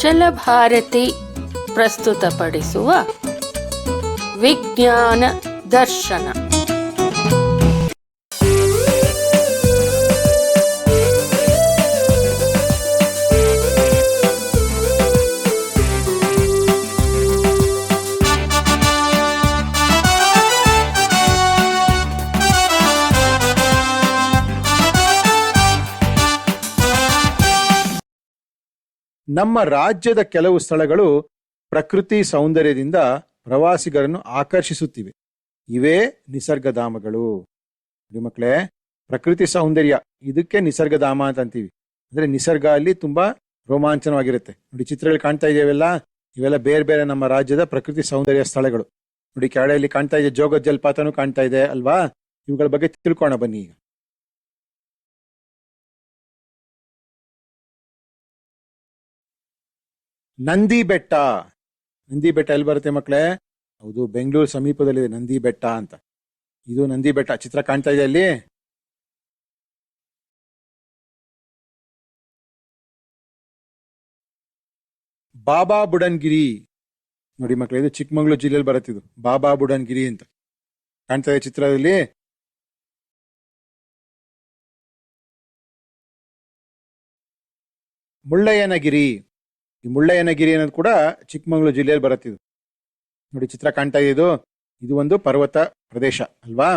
ಅಚಲ ಭಾರತಿ ಪ್ರಸ್ತುತಪಡಿಸುವ ವಿಜ್ಞಾನ ದರ್ಶನ. ನಮ್ಮ ರಾಜ್ಯದ ಕೆಲವು ಸ್ಥಳಗಳು ಪ್ರಕೃತಿ ಸೌಂದರ್ಯದಿಂದ ಪ್ರವಾಸಿಗರನ್ನು ಆಕರ್ಷಿಸುತ್ತಿವೆ. ಇವೇ ನಿಸರ್ಗಧಾಮಗಳು. ಮಕ್ಕಳೇ, ಪ್ರಕೃತಿ ಸೌಂದರ್ಯ ಇದಕ್ಕೆ ನಿಸರ್ಗಧಾಮ ಅಂತ ಅಂತೀವಿ. ಅಂದ್ರೆ ನಿಸರ್ಗ ಅಲ್ಲಿ ತುಂಬಾ ರೋಮಾಂಚನವಾಗಿರುತ್ತೆ. ನೋಡಿ, ಚಿತ್ರಗಳು ಕಾಣ್ತಾ ಇದೆಯವೆಲ್ಲ, ಇವೆಲ್ಲ ಬೇರೆ ಬೇರೆ ನಮ್ಮ ರಾಜ್ಯದ ಪ್ರಕೃತಿ ಸೌಂದರ್ಯ ಸ್ಥಳಗಳು. ನೋಡಿ, ಕೆಳಗಡೆಯಲ್ಲಿ ಕಾಣ್ತಾ ಇದೆ ಜೋಗ ಜಲಪಾತನೂ ಕಾಣ್ತಾ ಇದೆ ಅಲ್ವಾ. ಇವುಗಳ ಬಗ್ಗೆ ತಿಳ್ಕೋಣ ಬನ್ನಿ. ಈಗ ನಂದಿ ಬೆಟ್ಟ. ನಂದಿ ಬೆಟ್ಟ ಎಲ್ಲಿ ಬರುತ್ತೆ ಮಕ್ಕಳೇ? ಹೌದು, ಬೆಂಗಳೂರು ಸಮೀಪದಲ್ಲಿದೆ ನಂದಿ ಬೆಟ್ಟ ಅಂತ. ಇದು ನಂದಿ ಬೆಟ್ಟ, ಚಿತ್ರ ಕಾಣ್ತಾ ಇದೆ ಅಲ್ಲಿ. ಬಾಬಾ ಬುಡನ್ಗಿರಿ. ನೋಡಿ ಮಕ್ಕಳೇ, ಇದು ಚಿಕ್ಕಮಗಳೂರು ಜಿಲ್ಲೆಯಲ್ಲಿ ಬರುತ್ತೆ. ಇದು ಬಾಬಾ ಬುಡನ್ಗಿರಿ ಅಂತ ಕಾಣ್ತಾ ಇದೆ ಚಿತ್ರದಲ್ಲಿ. ಮುಳ್ಳಯ್ಯನಗಿರಿ. ಈ ಮುಳ್ಳಯ್ಯನಗಿರಿ ಅನ್ನೋದು ಕೂಡ ಚಿಕ್ಕಮಗಳೂರು ಜಿಲ್ಲೆಯಲ್ಲಿ ಬರುತ್ತೆ. ಇದು ನೋಡಿ, ಚಿತ್ರ ಕಾಣ್ತಾ ಇದೆ. ಇದು ಒಂದು ಪರ್ವತ ಪ್ರದೇಶ ಅಲ್ವಾ.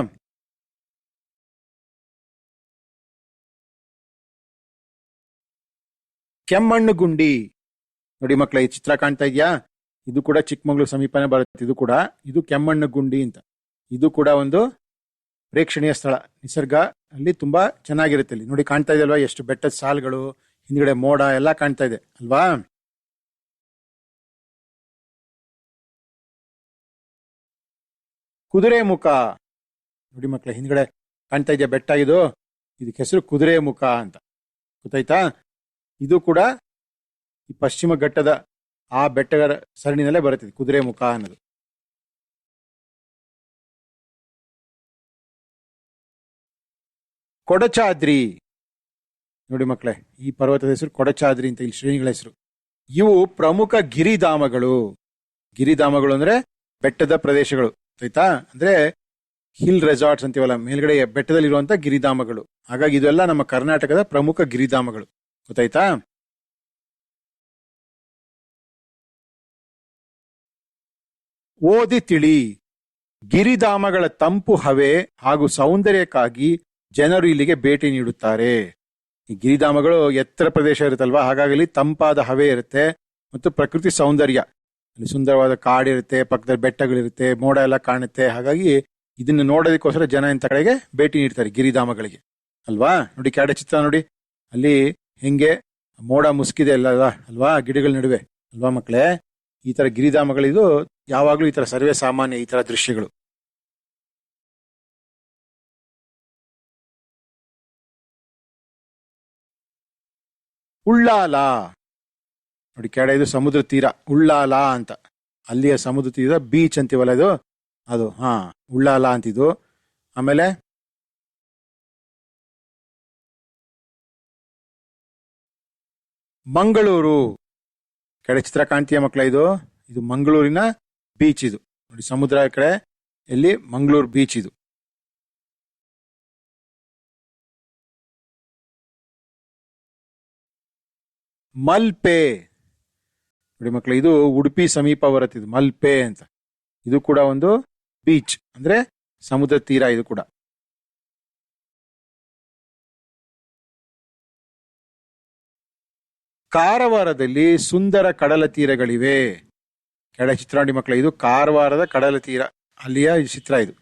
ಕೆಮ್ಮಣ್ಣುಗುಂಡಿ. ನೋಡಿ ಮಕ್ಕಳ, ಈ ಚಿತ್ರ ಕಾಣ್ತಾ ಇದೆಯಾ? ಇದು ಕೂಡ ಚಿಕ್ಕಮಗಳೂರು ಸಮೀಪನೇ ಬರುತ್ತೆ. ಇದು ಕೆಮ್ಮಣ್ಣುಗುಂಡಿ ಅಂತ. ಇದು ಕೂಡ ಒಂದು ಪ್ರೇಕ್ಷಣೀಯ ಸ್ಥಳ. ನಿಸರ್ಗ ಅಲ್ಲಿ ತುಂಬಾ ಚೆನ್ನಾಗಿರುತ್ತೆ. ಅಲ್ಲಿ ನೋಡಿ, ಕಾಣ್ತಾ ಇದೆ ಅಲ್ವಾ, ಎಷ್ಟು ಬೆಟ್ಟದ ಸಾಲುಗಳು, ಹಿಂದ್ಗಡೆ ಮೋಡ ಎಲ್ಲ ಕಾಣ್ತಾ ಇದೆ ಅಲ್ವಾ. ಕುದುರೆ ಮುಖ. ನೋಡಿ ಮಕ್ಕಳ, ಹಿಂದ್ಗಡೆ ಕಾಣ್ತಾ ಇದೆಯಾ ಬೆಟ್ಟ? ಇದಕ್ಕೆ ಹೆಸರು ಕುದುರೆ ಮುಖ ಅಂತ. ಗೊತ್ತಾಯ್ತಾ? ಇದು ಕೂಡ ಈ ಪಶ್ಚಿಮ ಘಟ್ಟದ ಆ ಬೆಟ್ಟಗಳ ಸರಣಿನಲ್ಲೇ ಬರುತ್ತೆ ಕುದುರೆ ಮುಖ ಅನ್ನೋದು. ಕೊಡಚಾದ್ರಿ. ನೋಡಿ ಮಕ್ಕಳೇ, ಈ ಪರ್ವತದ ಹೆಸರು ಕೊಡಚಾದ್ರಿ ಅಂತ. ಇಲ್ಲಿ ಶ್ರೇಣಿಗಳ ಹೆಸರು. ಇವು ಪ್ರಮುಖ ಗಿರಿಧಾಮಗಳು. ಗಿರಿಧಾಮಗಳು ಅಂದ್ರೆ ಬೆಟ್ಟದ ಪ್ರದೇಶಗಳು. ಆಯ್ತಾ? ಅಂದ್ರೆ ಹಿಲ್ ರೆಸಾರ್ಟ್ಸ್ ಅಂತೀವಲ್ಲ, ಮೇಲ್ಗಡೆ ಬೆಟ್ಟದಲ್ಲಿರುವಂತ ಗಿರಿಧಾಮಗಳು. ಹಾಗಾಗಿ ಇದೆಲ್ಲ ನಮ್ಮ ಕರ್ನಾಟಕದ ಪ್ರಮುಖ ಗಿರಿಧಾಮಗಳು. ಗೊತ್ತಾಯ್ತಾ? ಓದಿ ತಿಳಿ. ಗಿರಿಧಾಮಗಳ ತಂಪು ಹವೆ ಹಾಗೂ ಸೌಂದರ್ಯಕ್ಕಾಗಿ ಜನರು ಇಲ್ಲಿಗೆ ಭೇಟಿ ನೀಡುತ್ತಾರೆ. ಈ ಗಿರಿಧಾಮಗಳು ಎತ್ತರ ಪ್ರದೇಶ ಇರುತ್ತಲ್ವಾ, ಹಾಗಾಗಿ ಇಲ್ಲಿ ತಂಪಾದ ಹವೆ ಇರುತ್ತೆ ಮತ್ತು ಪ್ರಕೃತಿ ಸೌಂದರ್ಯ. ಅಲ್ಲಿ ಸುಂದರವಾದ ಕಾಡಿರುತ್ತೆ, ಪಕ್ಕದಲ್ಲಿ ಬೆಟ್ಟಗಳಿರುತ್ತೆ, ಮೋಡ ಎಲ್ಲ ಕಾಣುತ್ತೆ. ಹಾಗಾಗಿ ಇದನ್ನು ನೋಡೋದಕ್ಕೋಸ್ಕರ ಜನ ಇಂಥ ಕಡೆಗೆ ಭೇಟಿ ನೀಡ್ತಾರೆ, ಗಿರಿಧಾಮಗಳಿಗೆ ಅಲ್ವಾ. ನೋಡಿ, ಕೆಳಗಡೆ ಚಿತ್ರ ನೋಡಿ, ಅಲ್ಲಿ ಹೆಂಗೆ ಮೋಡ ಮುಸುಕಿದೆ ಅಲ್ವಾ ಗಿಡಗಳ ನಡುವೆ ಅಲ್ವಾ ಮಕ್ಕಳೇ. ಈ ತರ ಗಿರಿಧಾಮಗಳಿದು ಯಾವಾಗ್ಲೂ ಈ ತರ ಸರ್ವೇ ಸಾಮಾನ್ಯ, ಈ ತರ ದೃಶ್ಯಗಳು. ಉಳ್ಳಾಲ. ನೋಡಿ, ಕೆಳಗಡೆ ಇದು ಸಮುದ್ರ ತೀರ, ಉಳ್ಳಾಲ ಅಂತ. ಅಲ್ಲಿಯ ಸಮುದ್ರ ತೀರ ಬೀಚ್ ಅಂತೀವಲ್ಲ ಅದು ಉಳ್ಳಾಲ ಅಂತಿದ್ದು. ಆಮೇಲೆ ಮಂಗಳೂರು. ಕೆಳಗೆ ಚಿತ್ರ ಕಾಣ್ತೀಯ ಮಕ್ಕಳ? ಇದು ಮಂಗಳೂರಿನ ಬೀಚ್. ಇದು ನೋಡಿ, ಸಮುದ್ರ ಕಡೆ ಎಲ್ಲಿ ಮಂಗಳೂರು ಬೀಚ್. ಇದು ಮಲ್ಪೆ. ನೋಡಿ ಮಕ್ಕಳು, ಇದು ಉಡುಪಿ ಸಮೀಪ ಬರುತ್ತೆ. ಇದು ಮಲ್ಪೆ ಅಂತ. ಇದು ಕೂಡ ಒಂದು ಬೀಚ್, ಅಂದ್ರೆ ಸಮುದ್ರ ತೀರ. ಇದು ಕೂಡ ಕಾರವಾರದಲ್ಲಿ ಸುಂದರ ಕಡಲ ತೀರಗಳಿವೆ. ಕೆಳ ಚಿತ್ರ ನೋಡಿ ಮಕ್ಕಳ, ಇದು ಕಾರವಾರದ ಕಡಲ ತೀರ, ಅಲ್ಲಿಯ ಚಿತ್ರ. ಇದು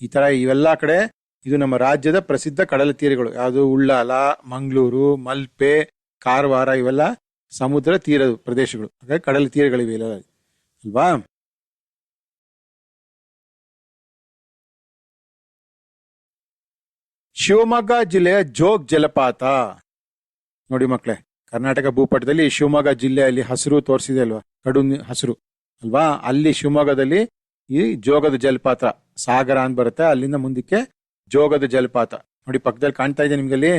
ಈ ತರ ಇವೆಲ್ಲ ಕಡೆ ಇದು ನಮ್ಮ ರಾಜ್ಯದ ಪ್ರಸಿದ್ಧ ಕಡಲ ತೀರಗಳು. ಯಾವುದು? ಉಳ್ಳಾಲ, ಮಂಗಳೂರು, ಮಲ್ಪೆ, ಕಾರವಾರ, ಇವೆಲ್ಲ ಸಮುದ್ರ ತೀರದ ಪ್ರದೇಶಗಳು. ಹಾಗಾಗಿ ಕಡಲ ತೀರಗಳಿವೆ ಅಲ್ವಾ. ಶಿವಮೊಗ್ಗ ಜಿಲ್ಲೆಯ ಜೋಗ್ ಜಲಪಾತ. ನೋಡಿ ಮಕ್ಕಳೇ, ಕರ್ನಾಟಕ ಭೂಪಟದಲ್ಲಿ ಶಿವಮೊಗ್ಗ ಜಿಲ್ಲೆಯಲ್ಲಿ ಹಸಿರು ತೋರಿಸಿದೆ ಅಲ್ವಾ, ಕಡು ಹಸಿರು ಅಲ್ವಾ. ಅಲ್ಲಿ ಶಿವಮೊಗ್ಗದಲ್ಲಿ ಈ ಜೋಗದ ಜಲಪಾತ, ಸಾಗರ ಅಂತ ಬರುತ್ತೆ, ಅಲ್ಲಿಂದ ಮುಂದಕ್ಕೆ ಜೋಗದ ಜಲಪಾತ. ನೋಡಿ, ಪಕ್ಕದಲ್ಲಿ ಕಾಣ್ತಾ ಇದೆ ನಿಮ್ಗಲ್ಲಿ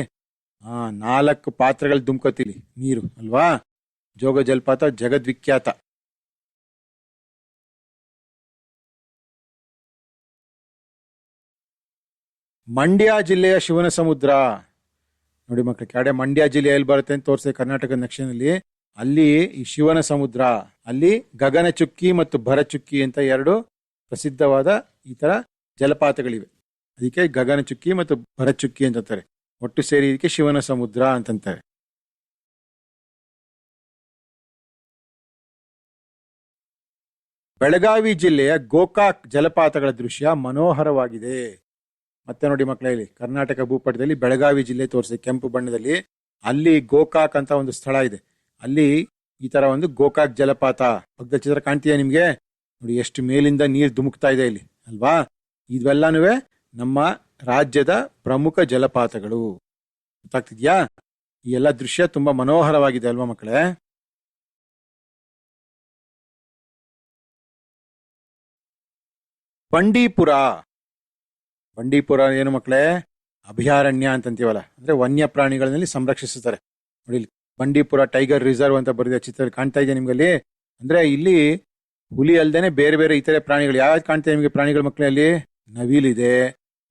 4 ಪಾತ್ರೆಗಳು ದುಮ್ಕೋತಿಲಿ ನೀರು ಅಲ್ವಾ. ಜೋಗ ಜಲಪಾತ ಜಗದ್ವಿಖ್ಯಾತ. ಮಂಡ್ಯ ಜಿಲ್ಲೆಯ ಶಿವನ ಸಮುದ್ರ ನೋಡಿ ಮಕ್ಕಳು, ಕೆಳಗಡೆ ಮಂಡ್ಯ ಜಿಲ್ಲೆ ಎಲ್ಲಿ ಬರುತ್ತೆ ಅಂತ ತೋರಿಸಿದೆ ಕರ್ನಾಟಕದ ನಕ್ಷೆನಲ್ಲಿ. ಅಲ್ಲಿ ಈ ಶಿವನ ಸಮುದ್ರ, ಅಲ್ಲಿ ಗಗನಚುಕ್ಕಿ ಮತ್ತು ಭರಚುಕ್ಕಿ ಅಂತ ಎರಡು ಪ್ರಸಿದ್ಧವಾದ ಈ ತರ ಜಲಪಾತಗಳಿವೆ. ಅದಕ್ಕೆ ಗಗನಚುಕ್ಕಿ ಮತ್ತು ಭರಚುಕ್ಕಿ ಅಂತಾರೆ. ಒಟ್ಟು ಸೇರಿ ಇದಕ್ಕೆ ಶಿವನ ಸಮುದ್ರ ಅಂತಂತಾರೆ. ಬೆಳಗಾವಿ ಜಿಲ್ಲೆಯ ಗೋಕಾಕ್ ಜಲಪಾತಗಳ ದೃಶ್ಯ ಮನೋಹರವಾಗಿದೆ. ಮತ್ತೆ ನೋಡಿ ಮಕ್ಕಳೇ, ಇಲ್ಲಿ ಕರ್ನಾಟಕ ಭೂಪಟದಲ್ಲಿ ಬೆಳಗಾವಿ ಜಿಲ್ಲೆ ತೋರಿಸಿದೆ ಕೆಂಪು ಬಣ್ಣದಲ್ಲಿ. ಅಲ್ಲಿ ಗೋಕಾಕ್ ಅಂತ ಒಂದು ಸ್ಥಳ ಇದೆ. ಅಲ್ಲಿ ಈ ತರ ಒಂದು ಗೋಕಾಕ್ ಜಲಪಾತ ಪಕ್ಕದ ಚಿತ್ರ ಕಾಣ್ತೀಯ ನಿಮ್ಗೆ? ನೋಡಿ ಎಷ್ಟು ಮೇಲಿಂದ ನೀರು ಧುಮುಕ್ತಾ ಇದೆ ಇಲ್ಲಿ ಅಲ್ವಾ? ಇವೆಲ್ಲಾನು ನಮ್ಮ ರಾಜ್ಯದ ಪ್ರಮುಖ ಜಲಪಾತಗಳು. ಗೊತ್ತಾಗ್ತಿದ್ಯಾ? ಈ ಎಲ್ಲ ದೃಶ್ಯ ತುಂಬಾ ಮನೋಹರವಾಗಿದೆ ಅಲ್ವಾ ಮಕ್ಕಳೇ? ಬಂಡೀಪುರ. ಬಂಡೀಪುರ ಏನು ಮಕ್ಕಳೇ? ಅಭಯಾರಣ್ಯ ಅಂತಂತೀವಲ್ಲ, ಅಂದ್ರೆ ವನ್ಯ ಪ್ರಾಣಿಗಳಲ್ಲಿ ಸಂರಕ್ಷಿಸುತ್ತಾರೆ. ನೋಡಿ ಇಲ್ಲಿ ಬಂಡೀಪುರ ಟೈಗರ್ ರಿಸರ್ವ್ ಅಂತ ಬರೆದ ಚಿತ್ರ ಕಾಣ್ತಾ ಇದೆ ನಿಮ್ಗಲ್ಲಿ. ಅಂದ್ರೆ ಇಲ್ಲಿ ಹುಲಿ ಅಲ್ದೇನೆ ಬೇರೆ ಬೇರೆ ಇತರೆ ಪ್ರಾಣಿಗಳು ಯಾವ್ದು ಕಾಣ್ತೇವೆ ನಿಮಗೆ? ಪ್ರಾಣಿಗಳ ಮಕ್ಕಳೇ, ಅಲ್ಲಿ ನವಿಲಿದೆ,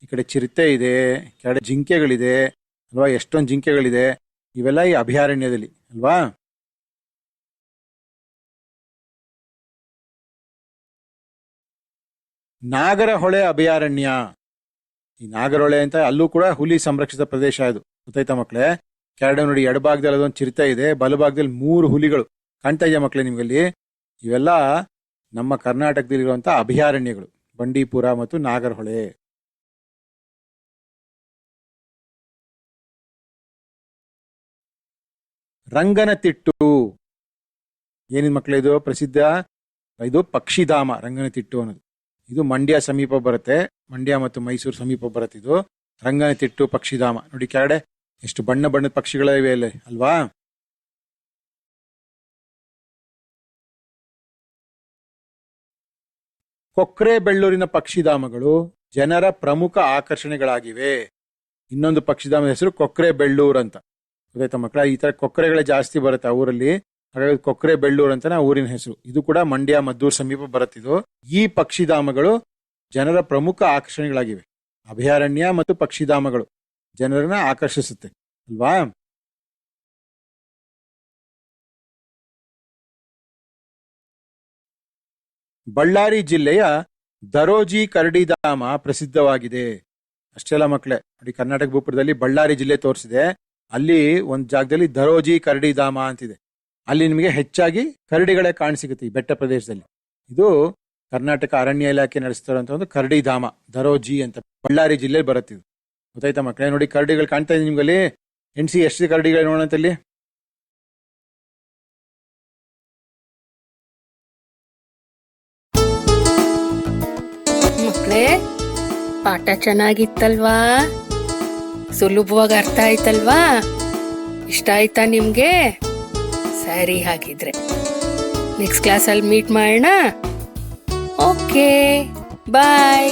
ಈ ಕಡೆ ಚಿರತೆ ಇದೆ, ಈ ಕಡೆ ಜಿಂಕೆಗಳಿದೆ ಅಲ್ವಾ? ಎಷ್ಟೊಂದು ಜಿಂಕೆಗಳಿದೆ. ಇವೆಲ್ಲ ಈ ಅಭಯಾರಣ್ಯದಲ್ಲಿ ಅಲ್ವಾ? ನಾಗರಹೊಳೆ ಅಭಯಾರಣ್ಯ. ಈ ನಾಗರಹೊಳೆ ಅಂತ ಅಲ್ಲೂ ಕೂಡ ಹುಲಿ ಸಂರಕ್ಷಿತ ಪ್ರದೇಶ ಇದು. ಗೊತ್ತಾಯ್ತಾ ಮಕ್ಕಳೇ? ಕೆಳಗಡೆ ನೋಡಿ, ಎಡಭಾಗದಲ್ಲಿ ಅದೊಂದು ಚಿರತೆ ಇದೆ, ಬಲಭಾಗದಲ್ಲಿ 3 ಹುಲಿಗಳು ಕಾಣ್ತಾ ಇದೆಯಾ ಮಕ್ಕಳೇ ನಿಮ್ಗಲ್ಲಿ? ಇವೆಲ್ಲ ನಮ್ಮ ಕರ್ನಾಟಕದಲ್ಲಿರುವಂತಹ ಅಭಯಾರಣ್ಯಗಳು, ಬಂಡೀಪುರ ಮತ್ತು ನಾಗರಹೊಳೆ. ರಂಗನತಿಟ್ಟು ಏನಿದ್ ಮಕ್ಕಳೇ? ಇದು ಪ್ರಸಿದ್ಧ, ಇದು ಪಕ್ಷಿಧಾಮ ರಂಗನತಿಟ್ಟು ಅನ್ನೋದು. ಇದು ಮಂಡ್ಯ ಸಮೀಪ ಬರುತ್ತೆ, ಮಂಡ್ಯ ಮತ್ತು ಮೈಸೂರು ಸಮೀಪ ಬರುತ್ತೆ ಇದು ರಂಗನತಿಟ್ಟು ಪಕ್ಷಿಧಾಮ. ನೋಡಿ ಕೆಳಗಡೆ ಎಷ್ಟು ಬಣ್ಣ ಬಣ್ಣದ ಪಕ್ಷಿಗಳಿವೆ ಅಲ್ಲಿ ಅಲ್ವಾ? ಕೊಕ್ರೆ ಬೆಳ್ಳೂರಿನ ಪಕ್ಷಿಧಾಮಗಳು ಜನರ ಪ್ರಮುಖ ಆಕರ್ಷಣೆಗಳಾಗಿವೆ. ಇನ್ನೊಂದು ಪಕ್ಷಿಧಾಮದ ಹೆಸರು ಕೊಕ್ರೆ ಬೆಳ್ಳೂರ್ ಅಂತ. ಗೊತ್ತಾಯ್ತಾ ಮಕ್ಕಳ? ಈ ತರ ಕೊಕ್ರೆಗಳೇ ಜಾಸ್ತಿ ಬರುತ್ತೆ ಆ ಊರಲ್ಲಿ, ಹಾಗಾಗಿ ಕೊಕ್ರೆ ಬೆಳ್ಳೂರ್ ಅಂತ ಊರಿನ ಹೆಸರು. ಇದು ಕೂಡ ಮಂಡ್ಯ ಮದ್ದೂರು ಸಮೀಪ ಬರುತ್ತಿದ್ದು. ಈ ಪಕ್ಷಿಧಾಮಗಳು ಜನರ ಪ್ರಮುಖ ಆಕರ್ಷಣೆಗಳಾಗಿವೆ. ಅಭಯಾರಣ್ಯ ಮತ್ತು ಪಕ್ಷಿಧಾಮಗಳು ಜನರನ್ನ ಆಕರ್ಷಿಸುತ್ತೆ ಅಲ್ವಾ? ಬಳ್ಳಾರಿ ಜಿಲ್ಲೆಯ ದರೋಜಿ ಕರಡಿಧಾಮ ಪ್ರಸಿದ್ಧವಾಗಿದೆ. ಅಷ್ಟೆಲ್ಲ ಮಕ್ಕಳೇ, ನೋಡಿ ಕರ್ನಾಟಕ ಭೂಪಟದಲ್ಲಿ ಬಳ್ಳಾರಿ ಜಿಲ್ಲೆ ತೋರಿಸಿದೆ. ಅಲ್ಲಿ ಒಂದು ಜಾಗದಲ್ಲಿ ದರೋಜಿ ಕರಡಿಧಾಮ ಅಂತಿದೆ. ಅಲ್ಲಿ ನಿಮಗೆ ಹೆಚ್ಚಾಗಿ ಕರಡಿಗಳೇ ಕಾಣಸಿಗುತ್ತೆ ಈ ಬೆಟ್ಟ ಪ್ರದೇಶದಲ್ಲಿ. ಇದು ಕರ್ನಾಟಕ ಅರಣ್ಯ ಇಲಾಖೆ ನಡೆಸ್ತಿರುವಂತ ಒಂದು ಕರಡಿಧಾಮ, ದರೋಜಿ ಅಂತ, ಬಳ್ಳಾರಿ ಜಿಲ್ಲೆಯಲ್ಲಿ ಬರುತ್ತೆ. ಗೊತ್ತಾಯ್ತಾ ಮಕ್ಕಳೇ? ನೋಡಿ ಕರಡಿಗಳು ಕಾಣ್ತಾ ಇದೆ ನಿಮ್ಗಲ್ಲಿ. ಎಣ್ಸಿ ಎಷ್ಟು ಕರಡಿಗಳು ನೋಡಂತಲ್ಲಿ. ಮಕ್ಕಳೇ, ಪಾಠ ಚೆನ್ನಾಗಿತ್ತಲ್ವಾ? ಸುಲಭವಾಗಿ ಅರ್ಥ ಆಯ್ತಲ್ವಾ? ಇಷ್ಟ ಆಯ್ತಾ ನಿಮ್ಗೆ? ಸರಿ, ಹಾಗಿದ್ರೆ ನೆಕ್ಸ್ಟ್ ಕ್ಲಾಸಲ್ಲಿ ಮೀಟ್ ಮಾಡೋಣ. ಓಕೆ, ಬಾಯ್.